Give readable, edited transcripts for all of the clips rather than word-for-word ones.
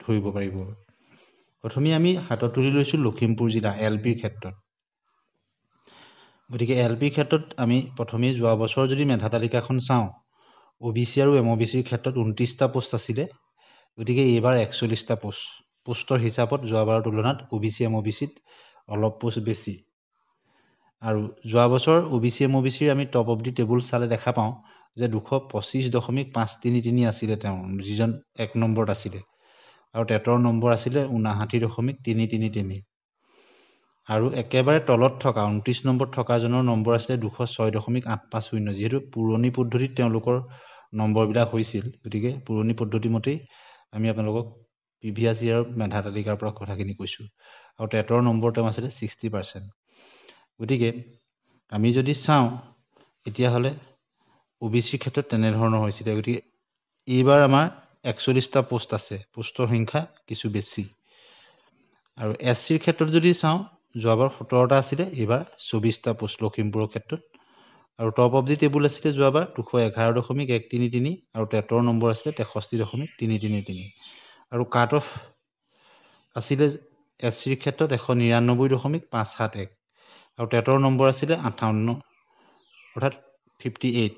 ধৰিব পাৰিব প্ৰথমে আমি হাতত তুলি লৈছোঁ লখিমপুৰ জিলা এলপিৰ ক্ষেত্ৰত গতিকে এলপিৰ ক্ষেত্ৰত আমি প্ৰথমে যোৱা বছৰ যদি মেধা তালিকাখন চাওঁ OBC আৰু MOBCৰ ক্ষেত্ৰত 29টা পোষ্ট আছিলে গতিকে এইবাৰ 41টা পোষ্টৰ হিচাপত যোৱাবাৰৰ তুলনাত OBC MOBCত অলপ পোষ্ট বেছি আৰু যোৱা বছৰ OBC MOBCৰ আমি টপ অফ দি টেবুল চালে দেখা পাওঁ যে 225.533 আছিলে তেওঁ যিজন 1 নম্বৰত আছিলে আৰু টেটৰ নম্বৰ আছিলে 59.333 আৰু একেবাৰে তলত থকা 29 নম্বৰত থকাজনৰ নম্বৰ আছিলে 206.850 যেহেতু পুৰণি পদ্ধতিত তেওঁলোকৰ নম্বৰবিলাক হৈছিল গতিকে পুৰণি পদ্ধতি মতেই আমি আপোনালোকক প্ৰিভিয়াছ ইয়াৰ মেধা তালিকাৰ পৰা কথাখিনি কৈছোঁ আৰু টেটৰ নম্বৰ তেওঁ আছিলে 60% গতিকে আমি যদি চাওঁ এতিয়াহ'লে OBCৰ ক্ষেত্ৰত তেনেধৰণৰ হৈছিলে গতিকে এইবাৰ আমাৰ 41টা পোষ্ট আছে পোষ্টৰ সংখ্যা কিছু বেছি আৰু SCৰ ক্ষেত্ৰত যদি চাওঁ যোৱাবাৰ 17টা আছিলে এইবাৰ 24টা পোষ্ট লখিমপুৰৰ ক্ষেত্ৰত আৰু টপ অফ দি টেবুল আছিলে যোৱাবাৰ 211.133 আৰু টেটৰ নম্বৰ আছিলে 63.333 আৰু কাট অফ আছিলে SCৰ ক্ষেত্ৰত 199.571 আৰু টেটৰ নম্বৰ আছিলে 58 অৰ্থাৎ 58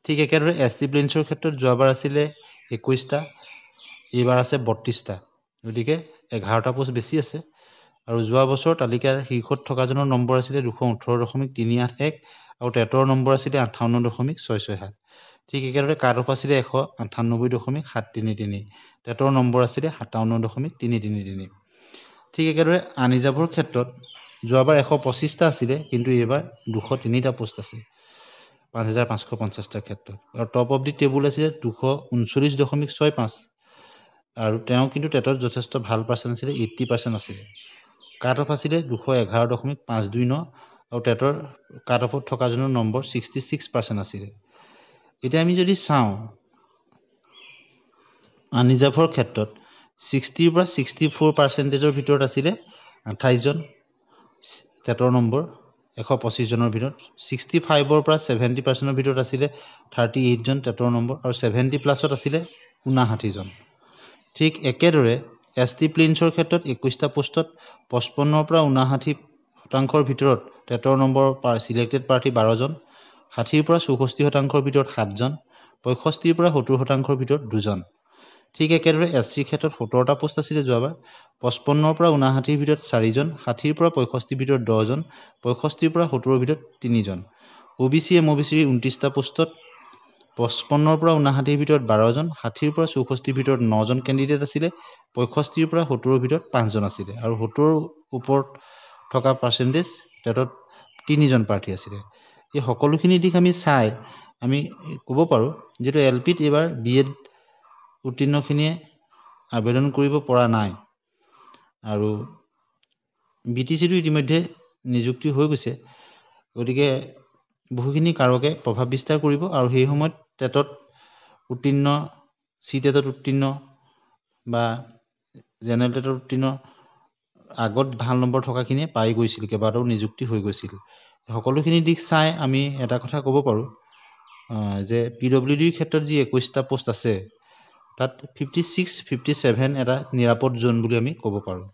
ঠিক একেদৰে ST প্লেইনছৰ ক্ষেত্ৰত যোৱাবাৰ আছিলে 21টা এইবাৰ আছে 32টা গতিকে 11টা পোষ্ট বেছি আছে আৰু যোৱা বছৰ তালিকাৰ শীৰ্ষত থকাজনৰ নম্বৰ আছিলে 218.381 আৰু টেটৰ নম্বৰ আছিলে 58.667 ঠিক একেদৰে কাট অফ আছিলে 198.733 টেটৰ নম্বৰ আছিলে 57.333 ঠিক একেদৰে আনিজাবৰ ক্ষেত্ৰত যোৱাবাৰ 125টা আছিলে কিন্তু এইবাৰ 203টা পোষ্ট আছে 5550টাৰ ক্ষেত্ৰত আৰু টপ অফ দি টেবুল আছিলে 239.65 আৰু তেওঁ কিন্তু টেটত যথেষ্ট ভাল পাৰ্চেণ্ট আছিলে 80% আছিলে কাট অফ আছিলে 211.529 আৰু টেটৰ কাট অফত থকাজনৰ নম্বৰ 66% আছিলে এতিয়া আমি যদি চাওঁ আনিজাফৰ ক্ষেত্ৰত 60 পৰা 64%ৰ ভিতৰত আছিলে 28জন টেটৰ নম্বৰ 125 জনৰ ভিতৰত 65ৰ পৰা 70%ৰ ভিতৰত আছিলে 38 জন টেটৰ নম্বৰ আৰু 70 প্লাছত আছিলে 59জন ঠিক একেদৰে ST প্লেইনছৰ ক্ষেত্ৰত 21টা পোষ্টত 55 পৰা 59% ভিতৰত টেটৰ নম্বৰ সিলেক্টেড প্ৰাৰ্থী 12 জন 60 পৰা 64% ভিতৰত 7 জন 65 পৰা 70% ভিতৰত 2 জন ঠিক একেদৰে SCৰ ক্ষেত্ৰত 17টা পোষ্ট আছিলে যোৱাবাৰ 55 পৰা 59 ভিতৰত 4 জন 60 পৰা 65 ভিতৰত 10 জন 65 পৰা 70 ভিতৰত 3 জন OBC MOBCৰ 29টা পোষ্টত 55 পৰা 59 ভিতৰত 12 জন 60 পৰা 64 ভিতৰত 9 জন কেণ্ডিডেট আছিলে 65 পৰা 70 ভিতৰত 5 জন আছিলে আৰু 70 ওপৰত থকা পাৰ্চেন্টেজ টেটত 3 জন প্ৰাৰ্থী আছিলে এই সকলোখিনি দিশ আমি চাই আমি ক'ব পাৰোঁ যেটো LPত এবাৰ BEd উত্তীৰ্ণখিনিয়ে আবেদন কৰিব পৰা নাই আৰু BTCটো ইতিমধ্যে নিযুক্তি হৈ গৈছে গতিকে বহুখিনি কাৰকে প্ৰভাৱ বিস্তাৰ কৰিব আৰু সেই সময়ত টেটত উত্তীৰ্ণ টেটত উত্তীৰ্ণ বা জেনেৰেল টেটত উত্তীৰ্ণ আগত ভাল নম্বৰ থকাখিনিয়ে পাই গৈছিল কেইবাটাও নিযুক্তি হৈ গৈছিল সকলোখিনি দিশ চাই আমি এটা কথা ক'ব পাৰোঁ যে PWDৰ ক্ষেত্ৰত যি 21টা পোষ্ট আছে তাত 56-57 এটা নিৰাপদ জোন বুলি আমি ক'ব পাৰোঁ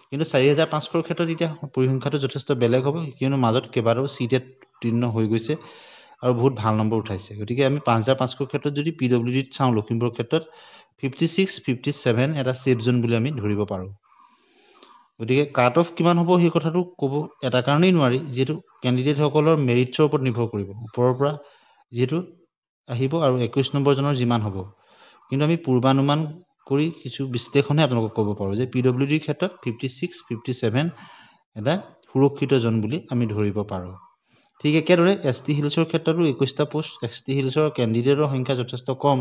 কিন্তু 4500ৰ ক্ষেত্ৰত এতিয়া পৰিসংখ্যাটো যথেষ্ট বেলেগ হ'ব কিয়নো মাজত কেইবাটাও টেট উত্তীৰ্ণ হৈ গৈছে আৰু বহুত ভাল নম্বৰ উঠাইছে গতিকে আমি 5500ৰ ক্ষেত্ৰত যদি PWDত চাওঁ লখিমপুৰৰ ক্ষেত্ৰত 56-57 এটা সেফ জোন বুলি আমি ধৰিব পাৰোঁ গতিকে কাট অফ কিমান হ'ব সেই কথাটো ক'ব এটা কাৰণেই নোৱাৰি যেহেতু কেণ্ডিডেটসকলৰ মেৰিটছৰ ওপৰত নিৰ্ভৰ কৰিব ওপৰৰ পৰা যেহেতু আহিব আৰু 21 নম্বৰ জনৰ যিমান হ'ব কিন্তু আমি পূৰ্বানুমান কৰি কিছু বিশ্লেষণহে আপোনালোকক ক'ব পাৰোঁ যে PWDৰ ক্ষেত্ৰত 56-57 এটা সুৰক্ষিত জন বুলি আমি ধৰিব পাৰোঁ ঠিক একেদৰে ST হিলছৰ ক্ষেত্ৰতো 21টা পোষ্ট ST হিলছৰ কেণ্ডিডেটৰ সংখ্যা যথেষ্ট কম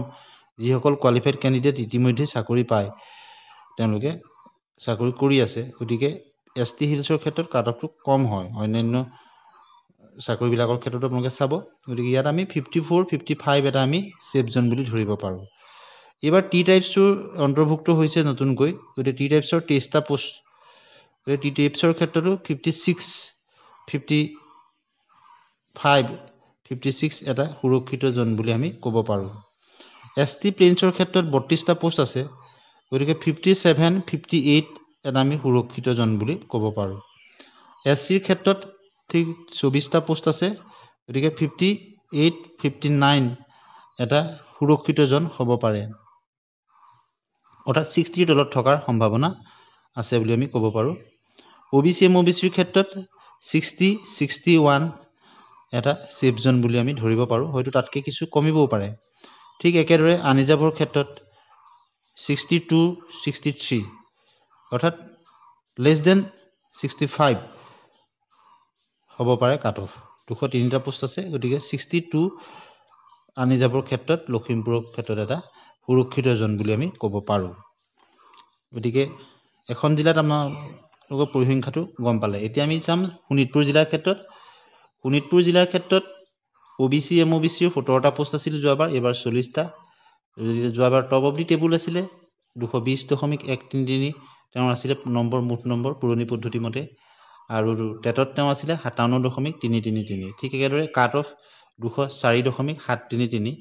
যিসকল কোৱালিফাইড কেণ্ডিডেট ইতিমধ্যে চাকৰি পায় তেওঁলোকে চাকৰি কৰি আছে গতিকে ST হিলছৰ ক্ষেত্ৰত কাট অফটো কম হয় অন্যান্য চাকৰিবিলাকৰ ক্ষেত্ৰতো আপোনালোকে চাব গতিকে ইয়াত আমি 54-55 এটা আমি সেফ জোন বুলি ধৰিব পাৰোঁ এবাৰ টি টাইপছৰ অন্তৰ্ভুক্ত হৈছে নতুনকৈ গতিকে টি টাইপছৰ 23টা পোষ্ট টি টাইপছৰ ক্ষেত্ৰতো 56 এটা সুৰক্ষিত জোন বুলি আমি ক'ব পাৰোঁ ST প্লেইনছৰ ক্ষেত্ৰত 32টা পোষ্ট আছে গতিকে 57 58 এটা আমি সুৰক্ষিতজন বুলি ক'ব পাৰোঁ SCৰ ক্ষেত্ৰত ঠিক 24টা পোষ্ট আছে গতিকে 58 59 এটা সুৰক্ষিতজন হ'ব পাৰে অৰ্থাৎ 60 তলত থকাৰ সম্ভাৱনা আছে বুলি আমি ক'ব পাৰোঁ OBC MOBCৰ ক্ষেত্ৰত 60 61 এটা সেফ জোন বুলি আমি ধৰিব পাৰোঁ হয়তো তাতকৈ কিছু কমিবও পাৰে ঠিক একেদৰে আনৰিজাৰ্ভৰ ক্ষেত্ৰত 62 63 অৰ্থাৎ লেছ দেন 65 হ'ব পাৰে কাট অফ 203টা পোষ্ট আছে গতিকে 62 আনৰিজাৰ্ভৰ ক্ষেত্ৰত লখিমপুৰৰ ক্ষেত্ৰত এটা সুৰক্ষিত জোন বুলি আমি ক'ব পাৰোঁ গতিকে এখন জিলাত আপোনালোকৰ পৰিসংখ্যাটো গম পালে এতিয়া আমি চাম শোণিতপুৰ জিলাৰ ক্ষেত্ৰত শোণিতপুৰ জিলাৰ ক্ষেত্ৰত OBC MOBCৰ 17টা পোষ্ট আছিল যোৱাবাৰ এবাৰ 40টা যোৱাবাৰ টপ অফ দি টেবুল আছিলে 220.133 তেওঁৰ আছিলে নম্বৰ মুঠ নম্বৰ পুৰণি পদ্ধতি মতে আৰু টেটত তেওঁ আছিলে 57.333 ঠিক একেদৰে কাট অফ 204.733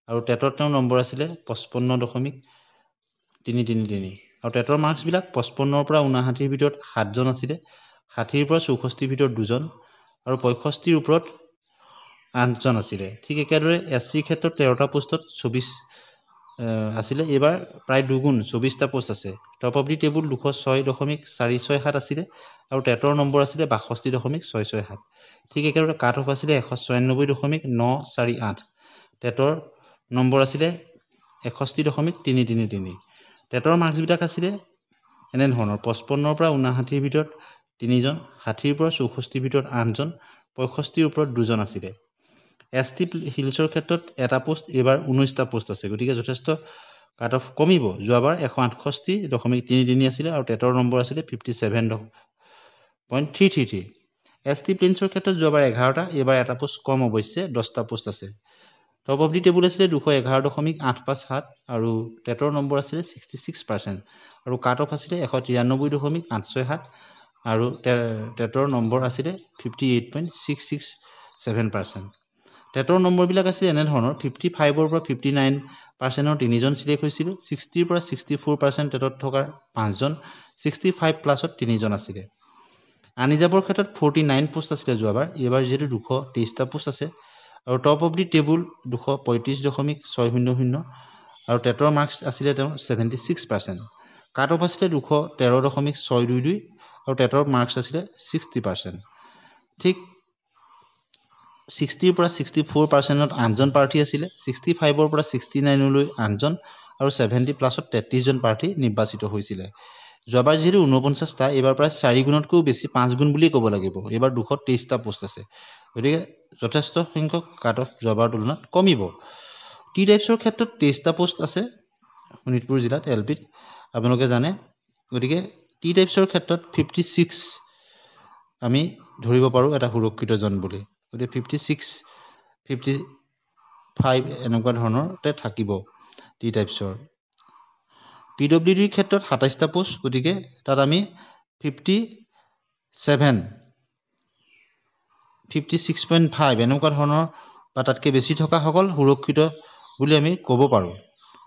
আৰু টেটত তেওঁৰ নম্বৰ আছিলে 55.333 আৰু টেটৰ মাৰ্কছবিলাক 55ৰ পৰা 59ৰ ভিতৰত 7জন আছিলে 60ৰ পৰা 64ৰ ভিতৰত 2জন আৰু 65ৰ ওপৰত 8জন আছিলে ঠিক একেদৰে SCৰ ক্ষেত্ৰত 13টা পোষ্টত 24 আছিলে এবাৰ প্ৰায় দুগুণ 24টা পোষ্ট আছে টপ অফ দি টেবুল 206.467 আছিলে আৰু টেটৰ নম্বৰ আছিলে 62.667 ঠিক একেদৰে কাট অফ আছিলে 196.948 টেটৰ নম্বৰ আছিলে 61.333 টেটৰ মাৰ্কছবিলাক আছিলে এনে ধৰণৰ 55ৰ পৰা 59ৰ ভিতৰত 3জন 60ৰ পৰা 64ৰ ভিতৰত 8জন 65ৰ ওপৰত 2জন আছিলে ST হিলছৰ ক্ষেত্ৰত এটা পোষ্ট এবাৰ 19টা পোষ্ট আছে গতিকে যথেষ্ট কাট অফ কমিব যোৱাবাৰ 168.333 আছিলে আৰু টেটৰ নম্বৰ আছিলে 57.333 ST প্লেইনছৰ ক্ষেত্ৰত যোৱাবাৰ 11টা এবাৰ এটা পোষ্ট কম অৱশ্যে 10টা পোষ্ট আছে টপ অফ দি টেবুল আছিলে 211.857 আৰু টেটৰ নম্বৰ আছিলে 66% আৰু কাট অফ আছিলে 193.867 আৰু টেটৰ নম্বৰ আছিলে 58.667% টেটৰ নম্বৰবিলাক আছিল এনে ধৰণৰ 55ৰ পৰা 59%ৰ 3জন চিলেক্ট হৈছিল 60ৰ পৰা 64% টেটত থকা 5জন 65 প্লাছত 3জন আছিলে আনৰিজাৰ্ভৰ ক্ষেত্ৰত 49 পোষ্ট আছিলে যোৱাবাৰ এইবাৰ যিহেতু 223টা পোষ্ট আছে আৰু টপ অফ দি টেবুল 235.600 আৰু টেটৰ মাৰ্কছ আছিলে তেওঁ 76% কাট অফ আছিলে 213.622 আৰু টেটৰ মাৰ্কছ আছিলে 60% ঠিক 60ৰ পৰা 64%ত 8জন প্ৰাৰ্থী আছিলে 65ৰ পৰা 69লৈ 8জন আৰু 70 প্লাছত 33জন প্ৰাৰ্থী নিৰ্বাচিত হৈছিলে যোৱাবাৰ যিহেতু 49টা এইবাৰ প্ৰায় 4 গুণতকৈও বেছি 5 গুণ বুলিয়ে ক'ব লাগিব এইবাৰ 223টা পোষ্ট আছে গতিকে যথেষ্ট সংখ্যক কাট অফ যোৱাবাৰ তুলনাত কমিব টি টাইপছৰ ক্ষেত্ৰত 23টা পোষ্ট আছে শোণিতপুৰ জিলাত LPত আপোনালোকে জানে গতিকে টি টাইপছৰ ক্ষেত্ৰত 56 আমি ধৰিব পাৰোঁ এটা সুৰক্ষিত জন বুলি গতিকে 56 55 এনেকুৱা ধৰণৰতে থাকিব টি টাইপছৰ PWDৰ ক্ষেত্ৰত 27টা পোষ্ট গতিকে তাত আমি 56.5 এনেকুৱা ধৰণৰ বা তাতকৈ বেছি থকাসকল সুৰক্ষিত বুলি আমি ক'ব পাৰোঁ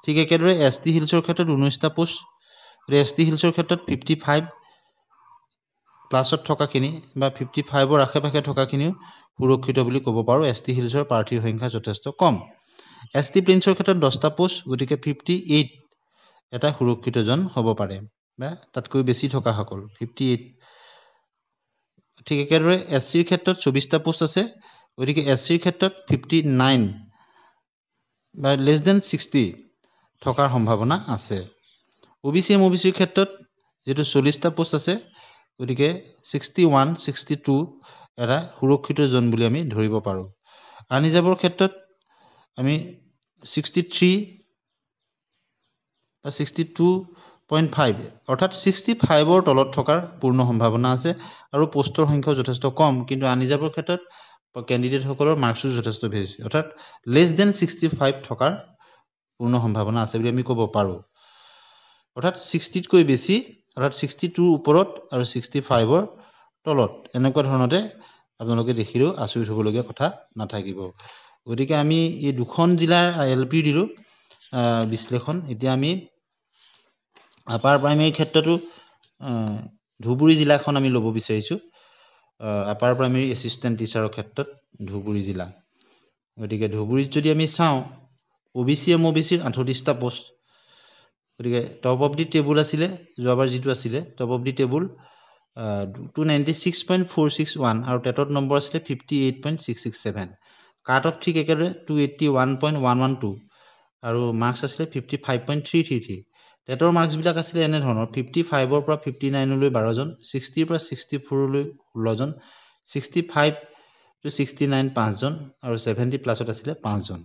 ঠিক একেদৰে ST হিলছৰ ক্ষেত্ৰত 19টা পোষ্ট ST হিলছৰ ক্ষেত্ৰত 55 প্লাছত থকাখিনি বা 55ৰ আশে-পাশে থকাখিনিও সুৰক্ষিত বুলি ক'ব পাৰোঁ ST হিলছৰ প্ৰাৰ্থীৰ সংখ্যা যথেষ্ট কম ST প্লেইনছৰ ক্ষেত্ৰত 10টা পোষ্ট গতিকে 58 এটা সুৰক্ষিতজন হ'ব পাৰে বা তাতকৈ বেছি থকাসকল 58 ঠিক একেদৰে SCৰ ক্ষেত্ৰত 24টা পোষ্ট আছে গতিকে SCৰ ক্ষেত্ৰত 59 বা লেছ দেন 60 থকাৰ সম্ভাৱনা আছে OBC MOBCৰ ক্ষেত্ৰত যেটো 40টা পোষ্ট আছে গতিকে 61 62 এটা সুৰক্ষিত জন বুলি আমি ধৰিব পাৰোঁ আনৰিজাৰ্ভৰ ক্ষেত্ৰত আমি 63 বা 62.5 অৰ্থাৎ 65ৰ তলত থকাৰ পূৰ্ণ সম্ভাৱনা আছে আৰু পোষ্টৰ সংখ্যাও যথেষ্ট কম কিন্তু আনৰিজাৰ্ভৰ ক্ষেত্ৰত কেণ্ডিডেটসকলৰ মাৰ্কছো যথেষ্ট বেছি অৰ্থাৎ লেছ দেন 65 থকাৰ পূৰ্ণ সম্ভাৱনা আছে বুলি আমি ক'ব পাৰোঁ অৰ্থাৎ 60তকৈ বেছি অৰ্থাৎ 62ৰ ওপৰত আৰু 65ৰ তলত এনেকুৱা ধৰণতে আপোনালোকে দেখিলেও আচৰিত হ'বলগীয়া কথা নাথাকিব গতিকে আমি এই দুখন জিলাৰ LP দিলোঁ বিশ্লেষণ এতিয়া আমি আপাৰ প্ৰাইমেৰী ক্ষেত্ৰতো ধুবুৰী জিলাখন আমি ল'ব বিচাৰিছোঁ আপাৰ প্ৰাইমেৰী এছিষ্টেণ্ট টিচাৰৰ ক্ষেত্ৰত ধুবুৰী জিলা গতিকে ধুবুৰীত যদি আমি চাওঁ OBC MOBCৰ 38টা পোষ্ট গতিকে টপ অফ দি টেবুল আছিলে যোৱাবাৰ যিটো আছিলে টপ অফ দি টেবুল 296.461 আৰু টেটত নম্বৰ আছিলে 58.667 কাট অফ ঠিক একেদৰে 281.112 আৰু মাৰ্কছ আছিলে 55.333 টেটৰ মাৰ্কছবিলাক আছিলে এনেধৰণৰ 55ৰ পৰা 59লৈ 12জন 60ৰ পৰা 64লৈ 16জন 65 to 69 5জন আৰু 70 প্লাছত আছিলে 5জন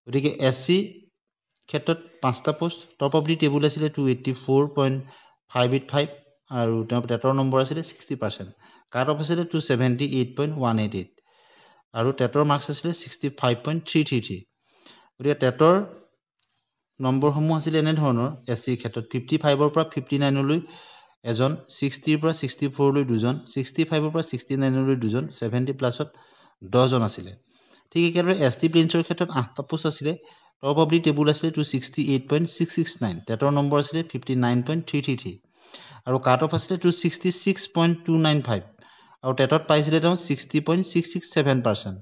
গতিকে SC ক্ষেত্ৰত 5টা post top of the table আছিলে 284.585 আৰু তেওঁ টেটৰ নম্বৰ আছিলে 60% কাট অফ আছিলে 278.188 আৰু টেটৰ মাৰ্কছ আছিলে 65.333 গতিকে টেটৰ নম্বৰসমূহ আছিলে এনেধৰণৰ SCৰ ক্ষেত্ৰত 55ৰ পৰা 59লৈ এজন 60ৰ পৰা 64লৈ দুজন 65ৰ পৰা 69লৈ দুজন 70 প্লাছত 10জন আছিলে ঠিক একেদৰে ST প্লেইনছৰ ক্ষেত্ৰত 8টা পোষ্ট আছিলে টপ অফ দি টেবুল আছিলে 268.669 টেটৰ নম্বৰ আছিলে 59.333 আৰু কাট অফ আছিলে 266.295 আৰু টেটত পাইছিলে তেওঁ 60.667%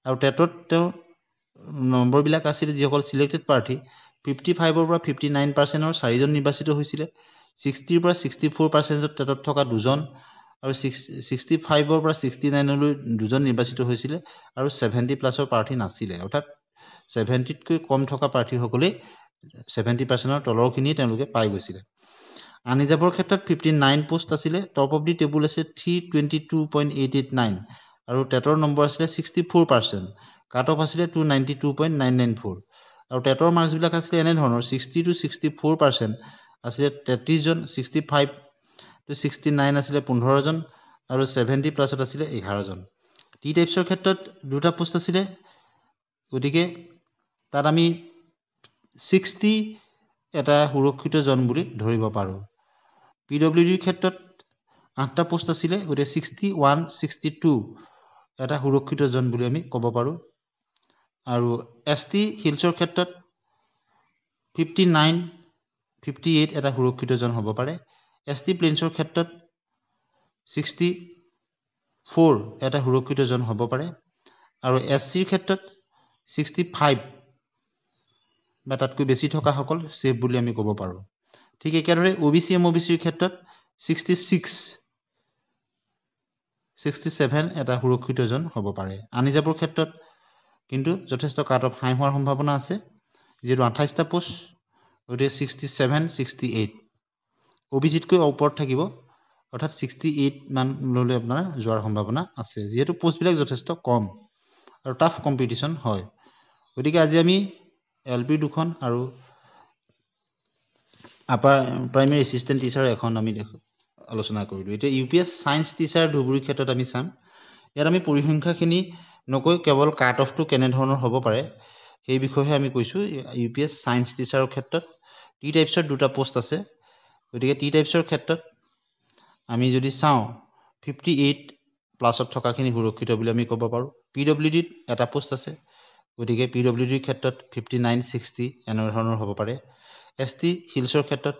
আৰু টেটত তেওঁ নম্বৰবিলাক আছিলে যিসকল সিলেক্টেড প্ৰাৰ্থী 55ৰ পৰা 59%ৰ 4জন নিৰ্বাচিত হৈছিলে 60ৰ পৰা 64%ত টেটত থকা দুজন আৰু 65ৰ পৰা 69লৈ দুজন নিৰ্বাচিত হৈছিলে আৰু 70 প্লাছৰ প্ৰাৰ্থী নাছিলে অৰ্থাৎ 70তকৈ কম থকা প্ৰাৰ্থীসকলে 70%ৰ তলৰখিনি তেওঁলোকে পাই গৈছিলে আনিজাবৰ ক্ষেত্ৰত 59 পোষ্ট আছিলে টপ অফ দি টেবুল আছে 322.889 আৰু টেটৰ নম্বৰ আছিলে 64% কাট অফ আছিলে 292.994 আৰু টেটৰ মাৰ্কছবিলাক আছিলে এনেধৰণৰ 60 to 64% আছিলে 33জন 65 to 69 আছিলে 15জন আৰু 70 প্লাছত আছিলে 11জন টি টাইপছৰ ক্ষেত্ৰত দুটা পোষ্ট আছিলে গতিকে তাত আমি 60 এটা সুৰক্ষিত জন বুলি ধৰিব পাৰোঁ PWDৰ ক্ষেত্ৰত 8টা পোষ্ট আছিলে গতিকে 6162 এটা সুৰক্ষিত জন বুলি আমি ক'ব পাৰোঁ আৰু ST হিলছৰ ক্ষেত্ৰত 59 58 এটা সুৰক্ষিত জন হ'ব পাৰে ST প্লেইনছৰ ক্ষেত্ৰত 64 এটা সুৰক্ষিত জন হ'ব পাৰে আৰু SCৰ ক্ষেত্ৰত 65 বা তাতকৈ বেছি থকাসকল সেফ বুলি আমি ক'ব পাৰোঁ ঠিক একেদৰে OBC MOBCৰ ক্ষেত্ৰত 67 এটা সুৰক্ষিত জন হ'ব পাৰে আনিজাবৰ ক্ষেত্ৰত কিন্তু যথেষ্ট কাট অফ হাই হোৱাৰ সম্ভাৱনা আছে যিহেতু 28টা পোষ্ট গতিকে 67 68 OBCতকৈ ওপৰত থাকিব অৰ্থাৎ 68 মান ল'লে আপোনাৰ যোৱাৰ সম্ভাৱনা আছে যিহেতু পোষ্টবিলাক যথেষ্ট কম আৰু টাফ কম্পিটিশ্যন হয় গতিকে আজি আমি LP দুখন আৰু আপাৰ প্ৰাইমেৰী এছিষ্টেণ্ট টিচাৰ এখন আমি আলোচনা কৰিলোঁ এতিয়া UPS ছায়েন্স টিচাৰ ধুবুৰীৰ ক্ষেত্ৰত আমি চাম ইয়াত আমি পৰিসংখ্যাখিনি নকৈ কেৱল কাট অফটো কেনেধৰণৰ হ'ব পাৰে সেই বিষয়েহে আমি কৈছোঁ UPS ছায়েন্স টিচাৰৰ ক্ষেত্ৰত টি টাইপছৰ দুটা পোষ্ট আছে গতিকে টি টাইপছৰ ক্ষেত্ৰত আমি যদি চাওঁ 58 প্লাছত থকাখিনি সুৰক্ষিত বুলি আমি ক'ব পাৰোঁ PWDত এটা পোষ্ট আছে গতিকে PWDৰ ক্ষেত্ৰত 59 60 এনেধৰণৰ হ'ব পাৰে ST হিলছৰ ক্ষেত্ৰত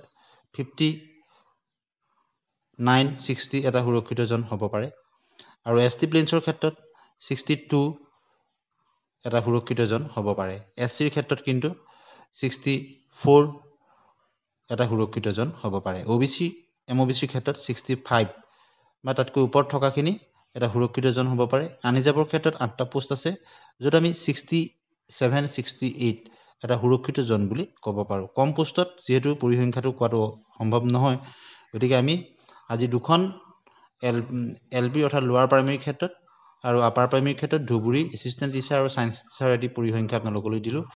59 60 এটা সুৰক্ষিত জন হ'ব পাৰে আৰু ST প্লেইনছৰ ক্ষেত্ৰত 62 এটা সুৰক্ষিত জন হ'ব পাৰে SCৰ ক্ষেত্ৰত কিন্তু 64 এটা সুৰক্ষিত জন হ'ব পাৰে OBC MOBCৰ ক্ষেত্ৰত 65 বা তাতকৈ ওপৰত থকাখিনি এটা সুৰক্ষিত জন হ'ব পাৰে আনিজাবৰ ক্ষেত্ৰত 8টা পোষ্ট আছে য'ত আমি 67 68 এটা সুৰক্ষিত জন বুলি ক'ব পাৰোঁ কম পোষ্টত যিহেতু পৰিসংখ্যাটো কোৱাটো সম্ভৱ নহয় গতিকে আমি আজি দুখন LP অৰ্থাৎ লোৱাৰ প্ৰাইমেৰীৰ ক্ষেত্ৰত আৰু আপাৰ প্ৰাইমেৰীৰ ক্ষেত্ৰত ধুবুৰী এছিষ্টেণ্ট টিচাৰ আৰু ছায়েন্স টিচাৰ আদি পৰিসংখ্যা আপোনালোকলৈ দিলোঁ